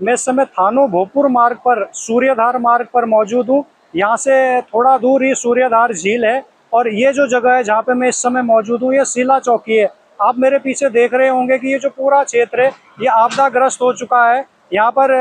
मैं इस समय थानो भोजपुर मार्ग पर सूर्यधार मार्ग पर मौजूद हूँ। यहाँ से थोड़ा दूर ही सूर्यधार झील है और ये जो जगह है जहाँ पे मैं इस समय मौजूद हूँ, ये सीला चौकी है। आप मेरे पीछे देख रहे होंगे कि ये जो पूरा क्षेत्र है ये आपदाग्रस्त हो चुका है। यहाँ पर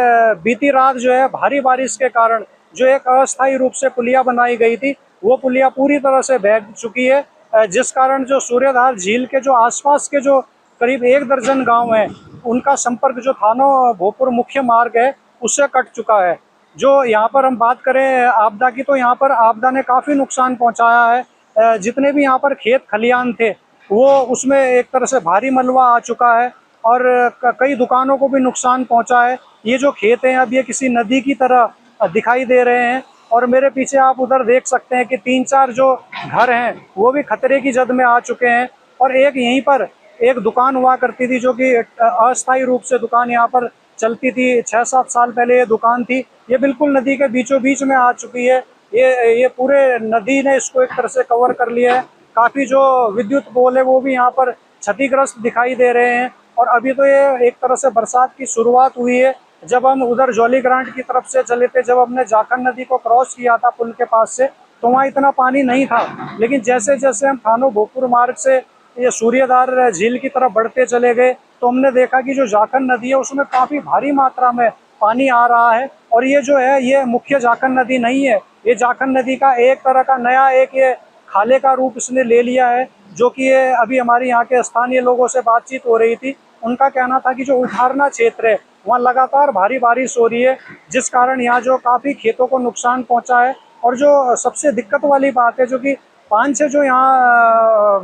बीती रात जो है भारी बारिश के कारण जो एक अस्थायी रूप से पुलिया बनाई गई थी, वो पुलिया पूरी तरह से बह चुकी है, जिस कारण जो सूर्यधार झील के जो आसपास के जो करीब 1 दर्जन गांव हैं, उनका संपर्क जो थानो भोजपुर मुख्य मार्ग है उससे कट चुका है। जो यहाँ पर हम बात करें आपदा की, तो यहाँ पर आपदा ने काफ़ी नुकसान पहुँचाया है। जितने भी यहाँ पर खेत खलियान थे वो उसमें एक तरह से भारी मलबा आ चुका है और कई दुकानों को भी नुकसान पहुँचा है। ये जो खेत हैं अब ये किसी नदी की तरह दिखाई दे रहे हैं और मेरे पीछे आप उधर देख सकते हैं कि 3-4 जो घर हैं वो भी खतरे की जद में आ चुके हैं। और एक यहीं पर एक दुकान हुआ करती थी जो कि अस्थायी रूप से दुकान यहाँ पर चलती थी। 6-7 साल पहले ये दुकान थी, ये बिल्कुल नदी के बीचों बीच में आ चुकी है। ये पूरे नदी ने इसको एक तरह से कवर कर लिया है। काफ़ी जो विद्युत पोल है वो भी यहाँ पर क्षतिग्रस्त दिखाई दे रहे हैं। और अभी तो ये एक तरह से बरसात की शुरुआत हुई है। जब हम उधर जौली ग्रांट की तरफ से चले थे, जब हमने जाखन नदी को क्रॉस किया था पुल के पास से, तो वहाँ इतना पानी नहीं था। लेकिन जैसे जैसे हम थानो भोजपुर मार्ग से ये सूर्यधार झील की तरफ बढ़ते चले गए तो हमने देखा कि जो जाखन नदी है उसमें काफ़ी भारी मात्रा में पानी आ रहा है। और ये जो है ये मुख्य जाखन नदी नहीं है, ये जाखन नदी का एक तरह का नया एक ये खाले का रूप इसने ले लिया है। जो कि ये अभी हमारे यहाँ के स्थानीय लोगों से बातचीत हो रही थी, उनका कहना था कि जो उठारना क्षेत्र है वहाँ लगातार भारी बारिश हो रही है, जिस कारण यहाँ जो काफ़ी खेतों को नुकसान पहुँचा है। और जो सबसे दिक्कत वाली बात है, जो कि 5-6 जो यहाँ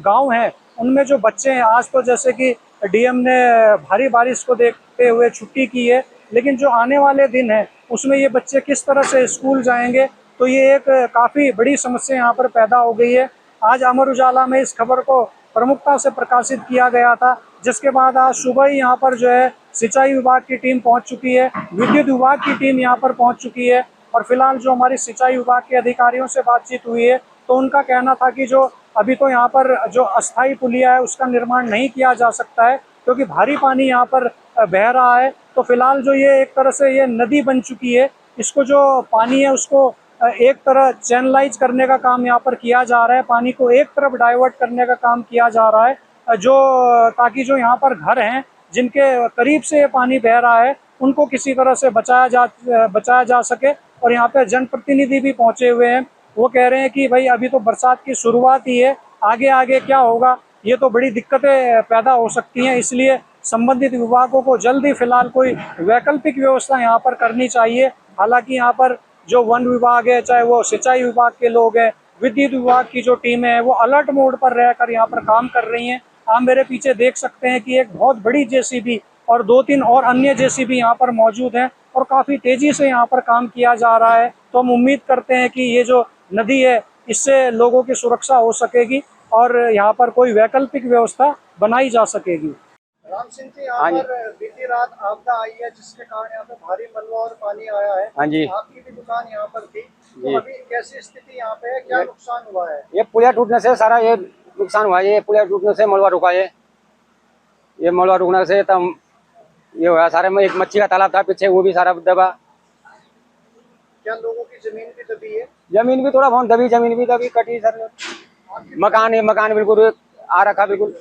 गांव हैं उनमें जो बच्चे हैं, आज तो जैसे कि डीएम ने भारी बारिश को देखते हुए छुट्टी की है, लेकिन जो आने वाले दिन हैं उसमें ये बच्चे किस तरह से स्कूल जाएंगे, तो ये एक काफ़ी बड़ी समस्या यहाँ पर पैदा हो गई है। आज अमर उजाला में इस खबर को प्रमुखता से प्रकाशित किया गया था, जिसके बाद आज सुबह ही यहाँ पर जो है सिंचाई विभाग की टीम पहुँच चुकी है, विद्युत विभाग की टीम यहाँ पर पहुँच चुकी है। और फिलहाल जो हमारी सिंचाई विभाग के अधिकारियों से बातचीत हुई है तो उनका कहना था कि जो अभी तो यहाँ पर जो अस्थायी पुलिया है उसका निर्माण नहीं किया जा सकता है, क्योंकि भारी पानी यहाँ पर बह रहा है। तो फिलहाल जो ये एक तरह से ये नदी बन चुकी है, इसको जो पानी है उसको एक तरह चैनलाइज करने का काम यहाँ पर किया जा रहा है, पानी को एक तरफ डाइवर्ट करने का काम किया जा रहा है, जो ताकि जो यहाँ पर घर हैं जिनके करीब से ये पानी बह रहा है उनको किसी तरह से बचाया जा सके। और यहाँ पे जनप्रतिनिधि भी पहुँचे हुए हैं, वो कह रहे हैं कि भाई अभी तो बरसात की शुरुआत ही है, आगे आगे क्या होगा ये तो बड़ी दिक्कतें पैदा हो सकती हैं, इसलिए संबंधित विभागों को जल्द ही फिलहाल कोई वैकल्पिक व्यवस्था यहाँ पर करनी चाहिए। हालांकि यहाँ पर जो वन विभाग है, चाहे वो सिंचाई विभाग के लोग हैं, विद्युत विभाग की जो टीमें हैं, वो अलर्ट मोड पर रहकर यहाँ पर काम कर रही हैं। आप मेरे पीछे देख सकते हैं कि एक बहुत बड़ी जेसीबी और 2-3 और अन्य जेसीबी यहाँ पर मौजूद हैं और काफ़ी तेज़ी से यहाँ पर काम किया जा रहा है। तो हम उम्मीद करते हैं कि ये जो नदी है इससे लोगों की सुरक्षा हो सकेगी और यहाँ पर कोई वैकल्पिक व्यवस्था बनाई जा सकेगी। राम सिंह जी, यहाँ पर बीती रात आपदा आई है जिसके कारण यहाँ पे भारी मलबा और पानी आया है। हाँ जी, आपकी भी दुकान यहाँ पर थी, तो अभी कैसी स्थिति यहाँ पे है, क्या नुकसान हुआ है? ये पुलिया टूटने से सारा ये नुकसान हुआ है। ये पुलिया टूटने से मलबा रुका है। ये मलबा रुकने से तब ये हुआ सारे में। एक मच्छी का तालाब था पीछे, वो भी सारा दबा। क्या लोगों की जमीन भी दबी है? जमीन भी थोड़ा बहुत दबी, जमीन भी दबी, कटी सर। मकान बिल्कुल आ रखा, बिल्कुल।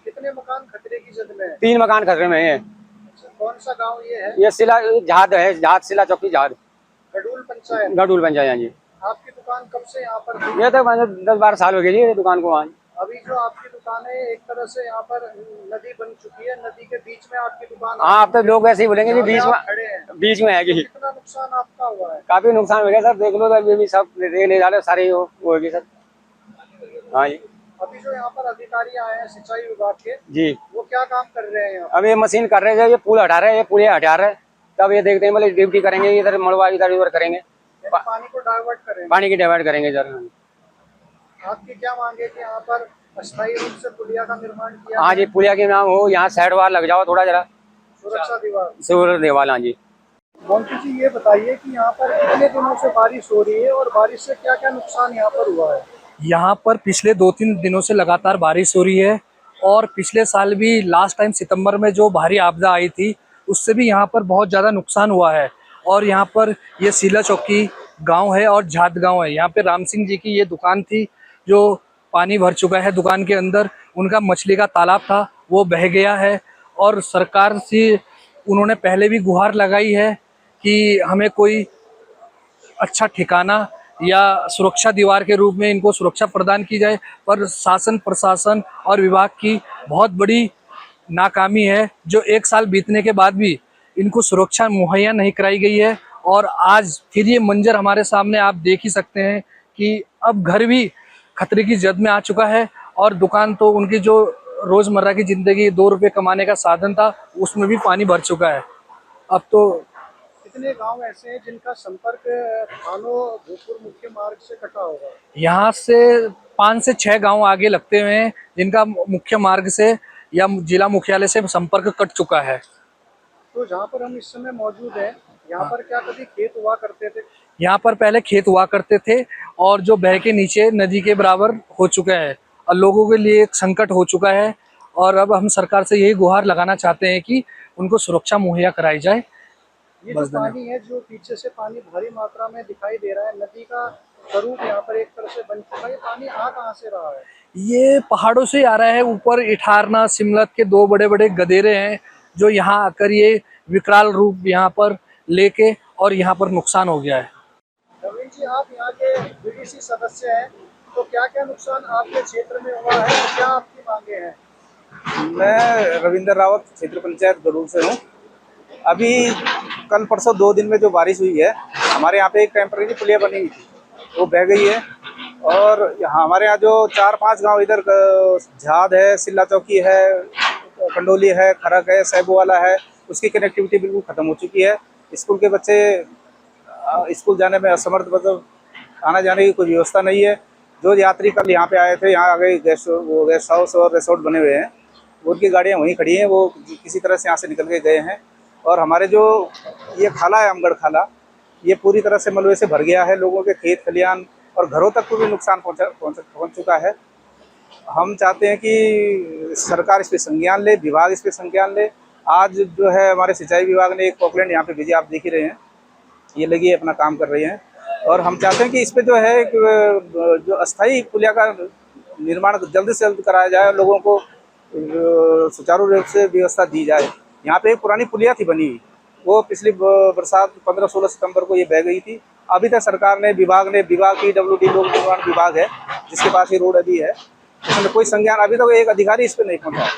कितने मकान खतरे की जद में है? 3 मकान खतरे में है। कौन सा गांव ये है? ये सिला जहाद है, जहाद सिला चौकी जहाद, गडूल पंचायत। गडूल पंचायत जी। आपकी दुकान कब से यहाँ पर थी? ये तो 10-12 साल हो गए जी ये दुकान को। वहाँ अभी जो आपकी दुकान है एक तरह से यहाँ पर नदी बन चुकी है, नदी के बीच में आपकी दुकान। हाँ, अब तो लोग ऐसे ही बोलेंगे जी, बीच में है। कितना नुकसान आपका हुआ है? काफी नुकसान हो गया सर, देख लो तो ये भी सब ले जा रहे सारे वो होगी सर। हाँ जी। अभी जो यहाँ पर अधिकारी आए हैं सिंचाई विभाग के जी, वो क्या काम कर रहे हैं यहाँ? अब ये मशीन कर रहे हैं, ये पुल हटा रहे हैं, ये पुलिया हटा रहे हैं। तब ये देखते हैं मतलब ड्यूटी करेंगे, इधर मलबा इधर उधर करेंगे, पानी को डाइवर्ट करेंगे, पानी की डिवाइड करेंगे इधर। आपकी क्या मांग है कि यहाँ पर अस्थायी रूप से पुलिया का निर्माण किया? हाँ जी, पुलिया के नाम हो, यहाँ साइड वार लग जाओ थोड़ा जरा, सुरक्षा दीवार। सूर्य देवाल। हाँ जी। मोंटी जी, ये बताइए कि यहाँ पर कितने दिनों से बारिश हो रही है और बारिश से क्या क्या नुकसान यहाँ पर हुआ है? यहाँ पर पिछले 2-3 दिनों से लगातार बारिश हो रही है और पिछले साल भी लास्ट टाइम सितंबर में जो भारी आपदा आई थी उससे भी यहाँ पर बहुत ज़्यादा नुकसान हुआ है। और यहाँ पर ये सीला चौकी गांव है और झाद गांव है। यहाँ पे राम सिंह जी की ये दुकान थी जो पानी भर चुका है दुकान के अंदर। उनका मछली का तालाब था वो बह गया है और सरकार से उन्होंने पहले भी गुहार लगाई है कि हमें कोई अच्छा ठिकाना या सुरक्षा दीवार के रूप में इनको सुरक्षा प्रदान की जाए, पर शासन प्रशासन और विभाग की बहुत बड़ी नाकामी है जो 1 साल बीतने के बाद भी इनको सुरक्षा मुहैया नहीं कराई गई है। और आज फिर ये मंजर हमारे सामने आप देख ही सकते हैं कि अब घर भी खतरे की जद में आ चुका है और दुकान तो उनकी जो रोज़मर्रा की ज़िंदगी 2 रुपये कमाने का साधन था उसमें भी पानी भर चुका है। अब तो कितने गांव ऐसे हैं जिनका संपर्क थानों भोजपुर मुख्य मार्ग से कटा होगा? यहाँ से 5 से 6 गांव आगे लगते हुए हैं जिनका मुख्य मार्ग से या जिला मुख्यालय से संपर्क कट चुका है। तो जहाँ पर हम इस समय मौजूद हैं, यहाँ पर क्या कभी खेत हुआ करते थे? यहाँ पर पहले खेत हुआ करते थे और जो बह के नीचे नदी के बराबर हो चुका है और लोगों के लिए एक संकट हो चुका है। और अब हम सरकार से यही गुहार लगाना चाहते हैं कि उनको सुरक्षा मुहैया कराई जाए। ये जो पानी है, जो पीछे से पानी भारी मात्रा में दिखाई दे रहा है, नदी का स्वरूप यहाँ पर एक तरह से बन चुका है। ये पानी आ कहाँ से रहा है? ये पहाड़ों से आ रहा है। ऊपर इठारना सिमलत के 2 बड़े बड़े गदेरे हैं जो यहाँ आकर ये विकराल रूप यहाँ पर लेके और यहाँ पर नुकसान हो गया है। नवीन जी, आप यहाँ के बीडीसी सदस्य हैं, तो क्या क्या नुकसान आपके क्षेत्र में हुआ है और क्या आपकी मांगे हैं? मैं रविंद्र रावत क्षेत्र पंचायत गरूर से हूँ। अभी कल परसों 2 दिन में जो बारिश हुई है, हमारे यहाँ पे एक टेम्परेरी पुलिया बनी हुई थी, वो बह गई है। और यहाँ हमारे यहाँ जो 4-5 गांव इधर झाद है, सिल्ला चौकी है, कंडोली है, खरक है, सैबोवाला है, उसकी कनेक्टिविटी बिल्कुल ख़त्म हो चुकी है। स्कूल के बच्चे स्कूल जाने में असमर्थ, मतलब आना जाने की कोई व्यवस्था नहीं है। जो यात्री कल यहाँ पे आए थे, यहाँ आगे गेस्ट हाउस और रिसोर्ट बने हुए हैं, उनकी गाड़ियाँ वहीं खड़ी हैं, वो किसी तरह से यहाँ से निकल के गए हैं। और हमारे जो ये खाला है, अमगढ़ खाला, ये पूरी तरह से मलबे से भर गया है। लोगों के खेत खलियान और घरों तक को भी नुकसान पहुँच चुका है। हम चाहते हैं कि सरकार इस पर संज्ञान ले, विभाग इस पर संज्ञान ले। आज जो है हमारे सिंचाई विभाग ने एक पॉकलैंड यहाँ पे भेजी, आप देख ही रहे हैं, ये लगी अपना काम कर रही हैं। और हम चाहते हैं कि इस पे जो है जो अस्थायी पुलिया का निर्माण जल्द से जल्द कराया जाए और लोगों को सुचारू रूप से व्यवस्था दी जाए। यहाँ पे एक पुरानी पुलिया थी बनी हुई, वो पिछली बरसात 15-16 सितंबर को ये बह गई थी। अभी तक सरकार ने, विभाग PWD लोक निर्माण विभाग है जिसके पास ये रोड अभी है, उसमें कोई संज्ञान अभी तक एक अधिकारी इस पर नहीं पहुँचा है।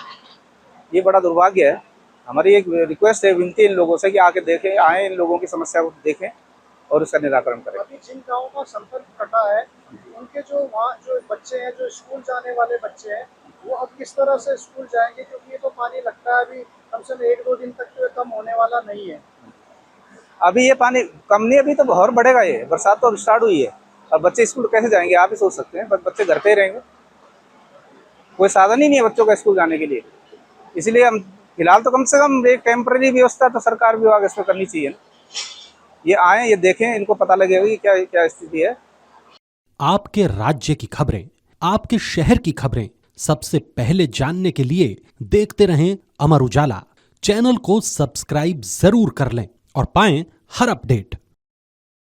ये बड़ा दुर्भाग्य है। हमारी एक रिक्वेस्ट है, विनती इन लोगों से कि आके देखें, आए, इन लोगों की समस्या को देखें और उसका निराकरण करें। अभी जिन गाँवों का संपर्क कटा है, उनके जो वहाँ जो बच्चे हैं, जो स्कूल जाने वाले बच्चे हैं, वो अब किस तरह से स्कूल जाएंगे? क्योंकि ये तो पानी लगता है अभी कम से कम 1-2 दिन तक तो ये कम होने वाला नहीं है। अभी ये पानी कम नहीं, अभी तो और बढ़ेगा। ये बरसात तो अब स्टार्ट हुई है, अब बच्चे स्कूल कैसे जाएंगे आप ही सोच सकते हैं। बच्चे घर पे ही रहेंगे, कोई साधन ही नहीं है बच्चों का स्कूल जाने के लिए। इसलिए हम फिलहाल तो कम से कम एक टेम्परेरी व्यवस्था तो सरकार विभाग इस पर करनी चाहिए। ये आए, ये देखें, इनको पता लगेगा कि क्या क्या स्थिति है। आपके राज्य की खबरें, आपके शहर की खबरें सबसे पहले जानने के लिए देखते रहें अमर उजाला। चैनल को सब्सक्राइब जरूर कर लें और पाएं हर अपडेट।